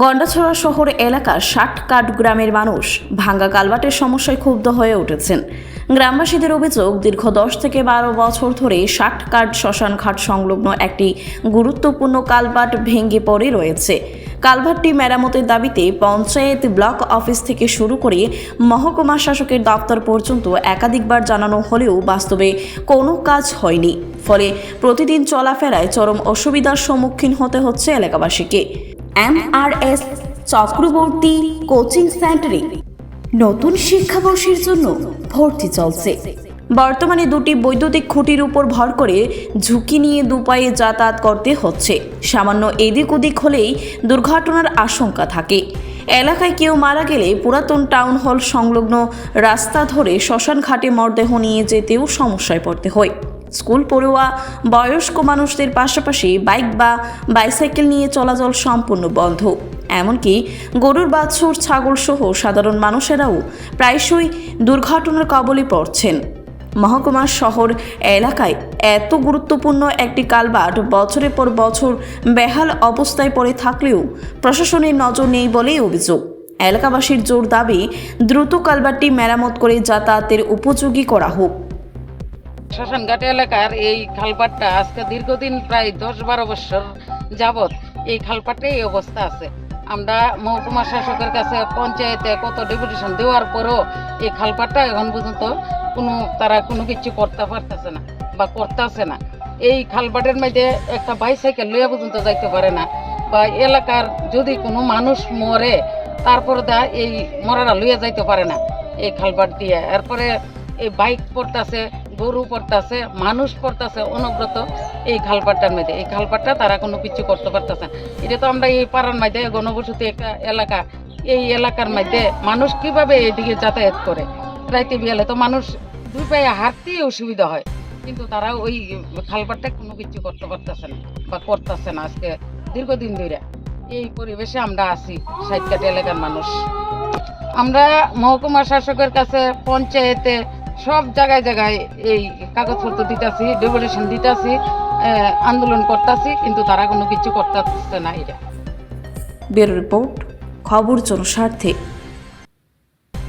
গন্ডাছড়া শহর এলাকার ষাটকাট গ্রামের মানুষ ভাঙ্গা কালভার্টের সমস্যায় ক্ষুব্ধ হয়ে উঠেছেন। গ্রামবাসীদের অভিযোগ, দীর্ঘ 10 থেকে 12 বছর ধরে ষাটকাট শ্মশানঘাট সংলগ্ন একটি গুরুত্বপূর্ণ কালভার্ট ভেঙে পড়ে রয়েছে। কালভার্টটি মেরামতের দাবিতে পঞ্চায়েত, ব্লক অফিস থেকে শুরু করে মহকুমা শাসকের দপ্তর পর্যন্ত একাধিকবার জানানো হলেও বাস্তবে কোনো কাজ হয়নি। ফলে প্রতিদিন চলাফেরায় চরম অসুবিধার সম্মুখীন হতে হচ্ছে এলাকাবাসীকে। MRS চক্রবর্তী কোচিং সেন্টারে নতুন শিক্ষাবর্ষের জন্য ভর্তি চলছে। বর্তমানে দুটি বৈদ্যুতিক খুঁটির উপর ভর করে ঝুঁকি নিয়ে দুপায়ে যাতায়াত করতে হচ্ছে। সামান্য এদিক ওদিক হলেই দুর্ঘটনার আশঙ্কা থাকে। এলাকায় কেউ মারা গেলে পুরাতন টাউন হল সংলগ্ন রাস্তা ধরে শ্মশানঘাটে মরদেহ নিয়ে যেতেও সমস্যায় পড়তে হয়। স্কুল পড়ুয়া বয়স্ক মানুষদের পাশাপাশি বাইক বা বাইসাইকেল নিয়ে চলাচল সম্পূর্ণ বন্ধ। এমনকি গরুর বাছুর, ছাগল সহ সাধারণ মানুষেরাও প্রায়শই দুর্ঘটনার কবলে পড়ছেন। মহকুমা শহর এলাকায় এত গুরুত্বপূর্ণ একটি কালভার্ট বছরের পর বছর বেহাল অবস্থায় পড়ে থাকলেও প্রশাসনের নজর নেই বলেই অভিযোগ। এলাকাবাসীর জোর দাবি, দ্রুত কালভার্টটি মেরামত করে যাতায়াতের উপযোগী করা হোক। শ্মশানঘাট এলাকার এই খালপাটটা আজকে দীর্ঘদিন প্রায় 10-12 বছর যাবৎ এই খালপাটে এই অবস্থা আছে। আমরা মহকুমা শাসকের কাছে, পঞ্চায়েতে কত ডেপুটেশন দেওয়ার পরও এই খালপাটটা এখন পর্যন্ত তারা কোনো কিছু করতে পারতেছে না বা করতেছে না। এই খালপাটের মধ্যে একটা বাইসাইকেল লইয়া পর্যন্ত যাইতে পারে না, বা এলাকার যদি কোনো মানুষ মরে তারপরে এই মরারা লইয়া যাইতে পারে না এই খালপাট দিয়ে। এরপরে এই বাইক পড়তেছে, গরু পড়তেছে, মানুষ পড়তেছে অনবরত এই খালপাটটার মধ্যে। এই খালপাটটা তারা কোনো কিছু করতে পারতেছে না। এটা তো আমরা এই পাড়ার মধ্যে ঘনবসতি একটা এলাকা, এই এলাকার মধ্যে মানুষ কিভাবে এইদিকে যাতায়াত করে? রাইতে বিয়ালে তো মানুষ দুই পায়ে হাঁটতেই অসুবিধা হয়, কিন্তু তারা ওই খালপাটটা কোনো কিছু করতে পারতেছে না বা করতেছে না। আজকে দীর্ঘদিন ধরে এই পরিবেশে আমরা আছি ষাটকাট এলাকার মানুষ। আমরা মহকুমা শাসকের কাছে, পঞ্চায়েতে সব জায়গায় জায়গায় এই কাগজপত্র দিতেছি, ডেপুটেশন দিতেছি, আন্দোলন করতেছি, কিন্তু তারা কোনো কিছু করতেছে না। এটা ব্যুরো রিপোর্ট, খবর জনস্বার্থে।